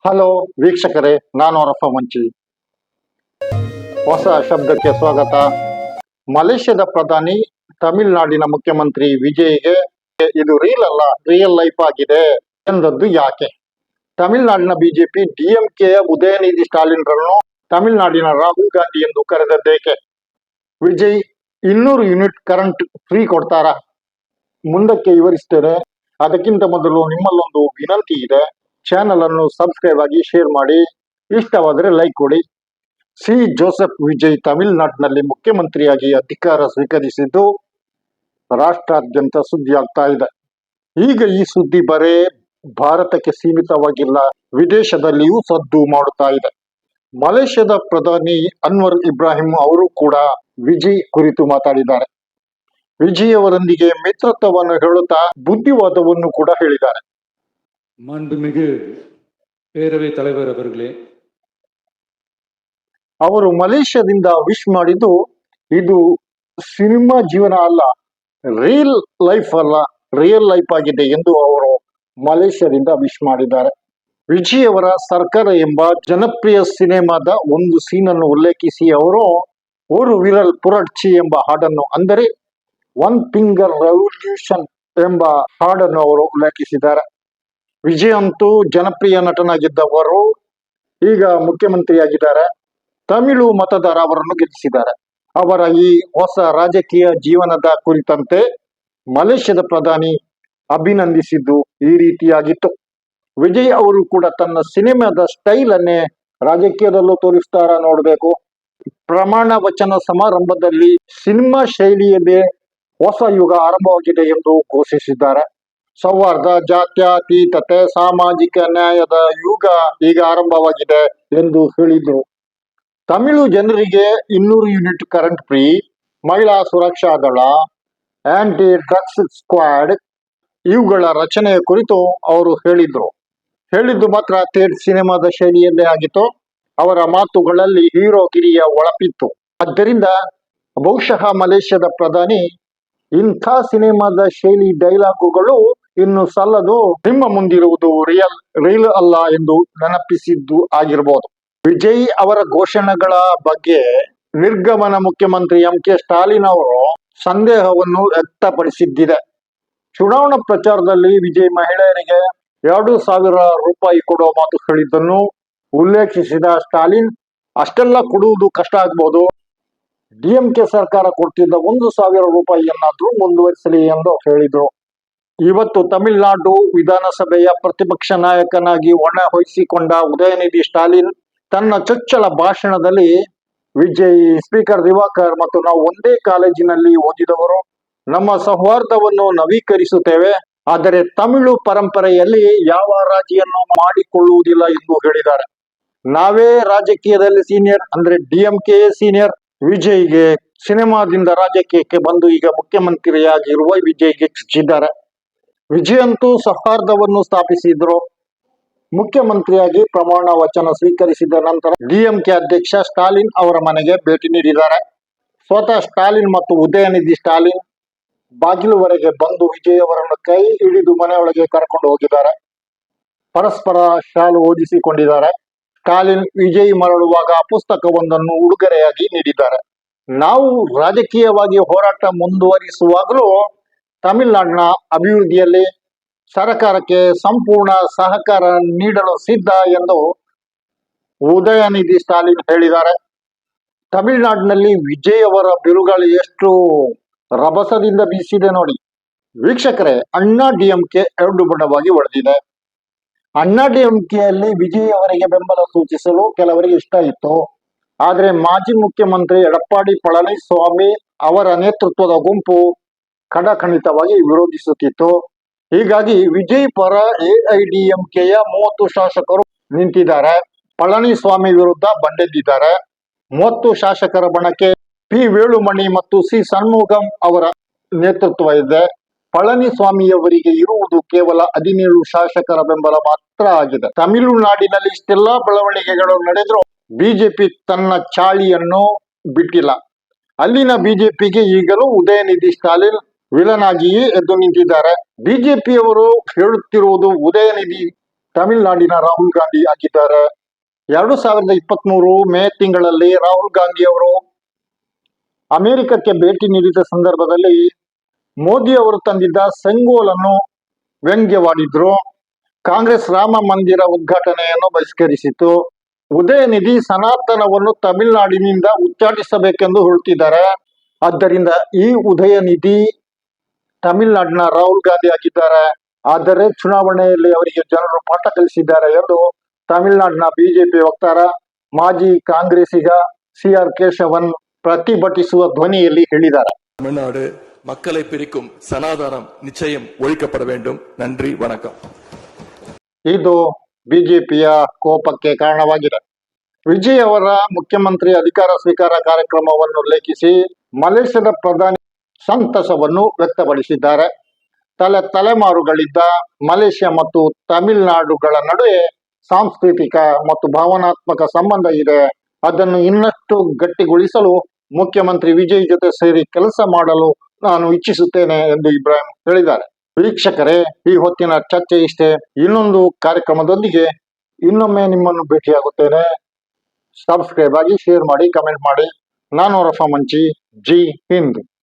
Hello ವೀಕ್ಷಕರೇ, ನಾನು ರಫ ಮಂಚಿ. ಹೊಸ ಶಬ್ದಕ್ಕೆ ಸ್ವಾಗತ. ಮಲೇಷ್ಯಾದ ಪ್ರಧಾನಿ ತಮಿಳುನಾಡಿನ ಮುಖ್ಯಮಂತ್ರಿ ವಿಜಯ್ಗೆ ಇದು ರೀಲ್ ಅಲ್ಲ, ರಿಯಲ್ ಲೈಫ್ ಆಗಿದೆ ಎಂದದ್ದು ಯಾಕೆ? ತಮಿಳುನಾಡಿನ ಬಿಜೆಪಿ ಡಿಎಂಕೆಯ ಉದಯನಿಧಿ ಸ್ಟಾಲಿನ್ರನ್ನು ತಮಿಳುನಾಡಿನ ರಾಹುಲ್ ಗಾಂಧಿ ಎಂದು ಕರೆದದ್ದೇಕೆ? ವಿಜಯ್ 200 ಯೂನಿಟ್ ಕರೆಂಟ್ ಫ್ರೀ ಕೊಡ್ತಾರಾ? ಮುಂದಕ್ಕೆ ವಿವರಿಸ್ತೇನೆ. ಅದಕ್ಕಿಂತ ಮೊದಲು ನಿಮ್ಮಲ್ಲೊಂದು ವಿನಂತಿ ಇದೆ. ಚಾನಲ್ ಅನ್ನು ಸಬ್ಸ್ಕ್ರೈಬ್ ಆಗಿ, ಶೇರ್ ಮಾಡಿ, ಇಷ್ಟವಾದರೆ ಲೈಕ್ ಕೊಡಿ. ಸಿ ಜೋಸೆಫ್ ವಿಜಯ್ ತಮಿಳುನಾಡಿನಲ್ಲಿ ಮುಖ್ಯಮಂತ್ರಿಯಾಗಿ ಅಧಿಕಾರ ಸ್ವೀಕರಿಸಿದ್ದು ರಾಷ್ಟ್ರಾದ್ಯಂತ ಸುದ್ದಿ ಆಗ್ತಾ ಇದೆ. ಈಗ ಈ ಸುದ್ದಿ ಬರೇ ಭಾರತಕ್ಕೆ ಸೀಮಿತವಾಗಿಲ್ಲ, ವಿದೇಶದಲ್ಲಿಯೂ ಸದ್ದು ಮಾಡುತ್ತಾ ಇದೆ. ಮಲೇಷ್ಯಾದ ಪ್ರಧಾನಿ ಅನ್ವರ್ ಇಬ್ರಾಹಿಂ ಅವರು ಕೂಡ ವಿಜಯ್ ಕುರಿತು ಮಾತಾಡಿದ್ದಾರೆ. ವಿಜಯ್ ಅವರೊಂದಿಗೆ ಮಿತ್ರತ್ವವನ್ನು ಹೇಳುತ್ತಾ ಬುದ್ಧಿವಾದವನ್ನು ಕೂಡ ಹೇಳಿದ್ದಾರೆ. மாண்புமிகு பேரவைத் தலைவர் அவர்களே, ಅವರು ಮಲೇಷ್ಯಾದಿಂದ ವಿಶ್ ಮಾಡಿದ್ದು ಇದು ಸಿನಿಮಾ ಜೀವನ ಅಲ್ಲ, ರಿಯಲ್ ಲೈಫ್ ಅಲ್ಲ, ರಿಯಲ್ ಲೈಫ್ ಆಗಿದೆ ಎಂದು ಅವರು ಮಲೇಷ್ಯಾದಿಂದ ವಿಶ್ ಮಾಡಿದ್ದಾರೆ. ವಿಜಯ್ ಅವರ ಸರ್ಕಾರ ಎಂಬ ಜನಪ್ರಿಯ ಸಿನಿಮಾದ ಒಂದು ಸೀನ್ ಅನ್ನು ಉಲ್ಲೇಖಿಸಿ ಅವರು "ಓರು ವಿರಲ್ ಪುರಡ್ಚಿ" ಎಂಬ ಹಾಡನ್ನು, ಅಂದರೆ ಒನ್ ಫಿಂಗರ್ ರೆವಲ್ಯೂಷನ್ ಎಂಬ ಹಾಡನ್ನು ಅವರು ಉಲ್ಲೇಖಿಸಿದ್ದಾರೆ. ವಿಜಯ್ ಅಂತೂ ಜನಪ್ರಿಯ ನಟನಾಗಿದ್ದವರು ಈಗ ಮುಖ್ಯಮಂತ್ರಿಯಾಗಿದ್ದಾರೆ. ತಮಿಳು ಮತದಾರ ಅವರನ್ನು ಗೆಲ್ಲಿಸಿದ್ದಾರೆ. ಅವರ ಈ ಹೊಸ ರಾಜಕೀಯ ಜೀವನದ ಕುರಿತಂತೆ ಮಲೇಷ್ಯಾದ ಪ್ರಧಾನಿ ಅಭಿನಂದಿಸಿದ್ದು ಈ ರೀತಿಯಾಗಿತ್ತು. ವಿಜಯ್ ಅವರು ಕೂಡ ತನ್ನ ಸಿನಿಮಾದ ಸ್ಟೈಲ್ ಅನ್ನೇ ರಾಜಕೀಯದಲ್ಲೂ ತೋರಿಸ್ತಾರ ನೋಡಬೇಕು. ಪ್ರಮಾಣ ವಚನ ಸಮಾರಂಭದಲ್ಲಿ ಸಿನಿಮಾ ಶೈಲಿಯಲ್ಲೇ ಹೊಸ ಯುಗ ಆರಂಭವಾಗಿದೆ ಎಂದು ಘೋಷಿಸಿದ್ದಾರೆ. ಸೌಹಾರ್ದ, ಜಾತ್ಯತೀತತೆ, ಸಾಮಾಜಿಕ ನ್ಯಾಯದ ಯುಗ ಈಗ ಆರಂಭವಾಗಿದೆ ಎಂದು ಹೇಳಿದ್ರು. ತಮಿಳು ಜನರಿಗೆ 200 ಯೂನಿಟ್ ಕರೆಂಟ್ ಫ್ರೀ, ಮಹಿಳಾ ಸುರಕ್ಷಾ ದಳ, ಆಂಟಿ ಡ್ರಗ್ಸ್ ಸ್ಕ್ವಾಡ್ ಇವುಗಳ ರಚನೆಯ ಕುರಿತು ಅವರು ಹೇಳಿದ್ದು ಮಾತ್ರ ಥೇಟ್ ಸಿನಿಮಾದ ಶೈಲಿಯಲ್ಲೇ ಆಗಿತ್ತು. ಅವರ ಮಾತುಗಳಲ್ಲಿ ಹೀರೋಗಿರಿಯ ಒಳಪಿತ್ತು. ಆದ್ದರಿಂದ ಬಹುಶಃ ಮಲೇಷ್ಯಾದ ಪ್ರಧಾನಿ ಇಂಥ ಸಿನಿಮಾದ ಶೈಲಿ ಡೈಲಾಗುಗಳು ಇನ್ನು ಸಲ್ಲದು, ನಿಮ್ಮ ಮುಂದಿರುವುದು ರಿಯಲ್ ಅಲ್ಲ ಎಂದು ನೆನಪಿಸಿದ್ದು ಆಗಿರಬಹುದು. ವಿಜಯ್ ಅವರ ಘೋಷಣೆಗಳ ಬಗ್ಗೆ ನಿರ್ಗಮನ ಮುಖ್ಯಮಂತ್ರಿ ಎಂ.ಕೆ. ಸ್ಟಾಲಿನ್ ಅವರು ಸಂದೇಹವನ್ನು ವ್ಯಕ್ತಪಡಿಸಿದ್ದಿದೆ. ಚುನಾವಣಾ ಪ್ರಚಾರದಲ್ಲಿ ವಿಜಯ್ ಮಹಿಳೆಯರಿಗೆ 2,000 ರೂಪಾಯಿ ಕೊಡುವ ಮಾತು ಹೇಳಿದ್ದನ್ನು ಉಲ್ಲೇಖಿಸಿದ ಸ್ಟಾಲಿನ್, ಅಷ್ಟೆಲ್ಲ ಕೊಡುವುದು ಕಷ್ಟ ಆಗಬಹುದು, ಡಿಎಂಕೆ ಸರ್ಕಾರ ಕೊಡ್ತಿದ್ದ 1,000 ರೂಪಾಯಿಯನ್ನಾದ್ರೂ ಮುಂದುವರಿಸಲಿ ಎಂದು ಹೇಳಿದ್ರು. ಇವತ್ತು ತಮಿಳುನಾಡು ವಿಧಾನಸಭೆಯ ಪ್ರತಿಪಕ್ಷ ನಾಯಕನಾಗಿ ಹೊಣೆಹೊರಿಸಿಕೊಂಡ ಉದಯನಿಧಿ ಸ್ಟಾಲಿನ್ ತನ್ನ ಚೊಚ್ಚಲ ಭಾಷಣದಲ್ಲಿ ವಿಜಯ್, ಸ್ಪೀಕರ್ ದಿವಾಕರ್ ಮತ್ತು ನಾವು ಒಂದೇ ಕಾಲೇಜಿನಲ್ಲಿ ಓದಿದವರು, ನಮ್ಮ ಸೌಹಾರ್ದವನ್ನು ನವೀಕರಿಸುತ್ತೇವೆ, ಆದರೆ ತಮಿಳು ಪರಂಪರೆಯಲ್ಲಿ ಯಾವ ರಾಜಿಯನ್ನು ಮಾಡಿಕೊಳ್ಳುವುದಿಲ್ಲ ಎಂದು ಹೇಳಿದ್ದಾರೆ. ನಾವೇ ರಾಜಕೀಯದಲ್ಲಿ ಸೀನಿಯರ್, ಅಂದ್ರೆ ಡಿಎಂಕೆ ಸೀನಿಯರ್. ವಿಜಯ್ಗೆ ಸಿನಿಮಾದಿಂದ ರಾಜಕೀಯಕ್ಕೆ ಬಂದು ಈಗ ಮುಖ್ಯಮಂತ್ರಿಯಾಗಿರುವ ವಿಜಯ್ಗೆ ಚುಚ್ಚಿದ್ದಾರೆ. ವಿಜಯ್ ಅಂತೂ ಸೌಹಾರ್ದವನ್ನು ಸ್ಥಾಪಿಸಿದ್ರು. ಮುಖ್ಯಮಂತ್ರಿಯಾಗಿ ಪ್ರಮಾಣ ವಚನ ಸ್ವೀಕರಿಸಿದ ನಂತರ ಡಿಎಂಕೆ ಅಧ್ಯಕ್ಷ ಸ್ಟಾಲಿನ್ ಅವರ ಮನೆಗೆ ಭೇಟಿ ನೀಡಿದ್ದಾರೆ. ಸ್ವತಃ ಸ್ಟಾಲಿನ್ ಮತ್ತು ಉದಯನಿಧಿ ಸ್ಟಾಲಿನ್ ಬಾಗಿಲುವರೆಗೆ ಬಂದು ವಿಜಯ್ ಅವರನ್ನು ಕೈ ಹಿಡಿದು ಮನೆಯೊಳಗೆ ಕರ್ಕೊಂಡು ಹೋಗಿದ್ದಾರೆ. ಪರಸ್ಪರ ಶಾಲು ಓದಿಸಿಕೊಂಡಿದ್ದಾರೆ. ಸ್ಟಾಲಿನ್ ವಿಜಯ್ ಮರಳುವಾಗ ಪುಸ್ತಕವೊಂದನ್ನು ಉಡುಗೊರೆಯಾಗಿ ನೀಡಿದ್ದಾರೆ. ನಾವು ರಾಜಕೀಯವಾಗಿ ಹೋರಾಟ ಮುಂದುವರಿಸುವಾಗಲೂ ತಮಿಳುನಾಡಿನ ಅಭಿವೃದ್ಧಿಯಲ್ಲಿ ಸರ್ಕಾರಕ್ಕೆ ಸಂಪೂರ್ಣ ಸಹಕಾರ ನೀಡಲು ಸಿದ್ಧ ಎಂದು ಉದಯನಿಧಿ ಸ್ಟಾಲಿನ್ ಹೇಳಿದ್ದಾರೆ. ತಮಿಳುನಾಡಿನಲ್ಲಿ ವಿಜಯ್ ಅವರ ಬಿರುಗಾಳಿ ಎಷ್ಟು ರಭಸದಿಂದ ಬೀಸಿದೆ ನೋಡಿ. ವೀಕ್ಷಕರೇ, ಅಣ್ಣಾ ಡಿಎಂಕೆ ಎರಡು ಬಣವಾಗಿ ಒಡೆದಿದೆ. ಅಣ್ಣಾ ಡಿಎಂಕೆಯಲ್ಲಿ ವಿಜಯ್ ಅವರಿಗೆ ಬೆಂಬಲ ಸೂಚಿಸಲು ಕೆಲವರಿಗೆ ಇಷ್ಟ ಇತ್ತು. ಆದರೆ ಮಾಜಿ ಮುಖ್ಯಮಂತ್ರಿ ಎಡಪ್ಪಾಡಿ ಪಳನಿಸ್ವಾಮಿ ಅವರ ನೇತೃತ್ವದ ಗುಂಪು ಖಡಖಂಡಿತವಾಗಿ ವಿರೋಧಿಸುತ್ತಿತ್ತು. ಹೀಗಾಗಿ ವಿಜಯ್ ಪರ ಎಐಡಿಎಂಕೆಯ 30 ಶಾಸಕರು ನಿಂತಿದ್ದಾರೆ. ಪಳನಿಸ್ವಾಮಿ ವಿರುದ್ಧ ಬಂಡೆದ್ದಿದ್ದಾರೆ. 30 ಶಾಸಕರ ಬಣಕ್ಕೆ ಪಿ ವೇಳುಮಣಿ ಮತ್ತು ಸಿ ಷಣ್ಮುಗಂ ಅವರ ನೇತೃತ್ವ ಇದೆ. ಪಳನಿಸ್ವಾಮಿಯವರಿಗೆ ಇರುವುದು ಕೇವಲ 17 ಶಾಸಕರ ಬೆಂಬಲ ಮಾತ್ರ ಆಗಿದೆ. ತಮಿಳುನಾಡಿನಲ್ಲಿ ಇಷ್ಟೆಲ್ಲಾ ಬೆಳವಣಿಗೆಗಳು ನಡೆದರೂ ಬಿಜೆಪಿ ತನ್ನ ಚಾಳಿಯನ್ನು ಬಿಟ್ಟಿಲ್ಲ. ಅಲ್ಲಿನ ಬಿಜೆಪಿಗೆ ಈಗಲೂ ಉದಯನಿಧಿ ಸ್ಟಾಲಿನ್ ವಿಲನ್ ಆಗಿಯೇ ಎದ್ದು ನಿಂತಿದ್ದಾರೆ. ಬಿಜೆಪಿಯವರು ಹೇಳುತ್ತಿರುವುದು ಉದಯನಿಧಿ ತಮಿಳುನಾಡಿನ ರಾಹುಲ್ ಗಾಂಧಿ ಆಗಿದ್ದಾರೆ. 2023 ಮೇ ತಿಂಗಳಲ್ಲಿ ರಾಹುಲ್ ಗಾಂಧಿ ಅವರು ಅಮೆರಿಕಕ್ಕೆ ಭೇಟಿ ನೀಡಿದ ಸಂದರ್ಭದಲ್ಲಿ ಮೋದಿ ಅವರು ತಂದಿದ್ದ ಸೆಂಗೋಲನ್ನು ವ್ಯಂಗ್ಯವಾಡಿದ್ರು. ಕಾಂಗ್ರೆಸ್ ರಾಮ ಮಂದಿರ ಉದ್ಘಾಟನೆಯನ್ನು ಬಹಿಷ್ಕರಿಸಿತು. ಉದಯನಿಧಿ ಸನಾತನವನ್ನು ತಮಿಳುನಾಡಿನಿಂದ ಉಚ್ಚಾಟಿಸಬೇಕೆಂದು ಹೊರಟಿದ್ದಾರೆ. ಆದ್ದರಿಂದ ಈ ಉದಯನಿಧಿ ತಮಿಳುನಾಡಿನ ರಾಹುಲ್ ಗಾಂಧಿ ಆಗಿದ್ದಾರೆ. ಆದರೆ ಚುನಾವಣೆಯಲ್ಲಿ ಅವರಿಗೆ ಜನರು ಪಾಠ ಕಲಿಸಿದ್ದಾರೆ ಎಂದು ತಮಿಳುನಾಡಿನ ಬಿಜೆಪಿ ವಕ್ತಾರ ಮಾಜಿ ಕಾಂಗ್ರೆಸ್ಸಿಗ CR ಕೇಶವನ್ ಪ್ರತಿಭಟಿಸುವ ಧ್ವನಿಯಲ್ಲಿ ಹೇಳಿದ್ದಾರೆ. தமிழ்நாடு மக்களை பிரிக்கும் சனாதனம் நிச்சயம் ஒழிக்கப்பட வேண்டும். நன்றி, வணக்கம். ಇದು ಬಿಜೆಪಿಯ ಕೋಪಕ್ಕೆ ಕಾರಣವಾಗಿದೆ. ವಿಜಯ್ ಅವರ ಮುಖ್ಯಮಂತ್ರಿ ಅಧಿಕಾರ ಸ್ವೀಕಾರ ಕಾರ್ಯಕ್ರಮವನ್ನು ಉಲ್ಲೇಖಿಸಿ ಮಲೇಷ್ಯಾದ ಪ್ರಧಾನಿ ಸಂತಸವನ್ನು ವ್ಯಕ್ತಪಡಿಸಿದ್ದಾರೆ. ತಲೆಮಾರುಗಳಿಂದ ಮಲೇಷ್ಯಾ ಮತ್ತು ತಮಿಳುನಾಡುಗಳ ನಡುವೆ ಸಾಂಸ್ಕೃತಿಕ ಮತ್ತು ಭಾವನಾತ್ಮಕ ಸಂಬಂಧ ಇದೆ. ಅದನ್ನು ಇನ್ನಷ್ಟು ಗಟ್ಟಿಗೊಳಿಸಲು ಮುಖ್ಯಮಂತ್ರಿ ವಿಜಯ್ ಜೊತೆ ಸೇರಿ ಕೆಲಸ ಮಾಡಲು ನಾನು ಇಚ್ಛಿಸುತ್ತೇನೆ ಎಂದು ಇಬ್ರಾಹಿಂ ಹೇಳಿದ್ದಾರೆ. ವೀಕ್ಷಕರೇ, ಈ ಹೊತ್ತಿನ ಚರ್ಚೆ ಇಷ್ಟೇ. ಇನ್ನೊಂದು ಕಾರ್ಯಕ್ರಮದೊಂದಿಗೆ ಇನ್ನೊಮ್ಮೆ ನಿಮ್ಮನ್ನು ಭೇಟಿಯಾಗುತ್ತೇನೆ. ಸಬ್ಸ್ಕ್ರೈಬ್ ಆಗಿ, ಶೇರ್ ಮಾಡಿ, ಕಮೆಂಟ್ ಮಾಡಿ. ನಾನು ರಫಾ ಮಂಚಿ. ಜೈ ಹಿಂದ್.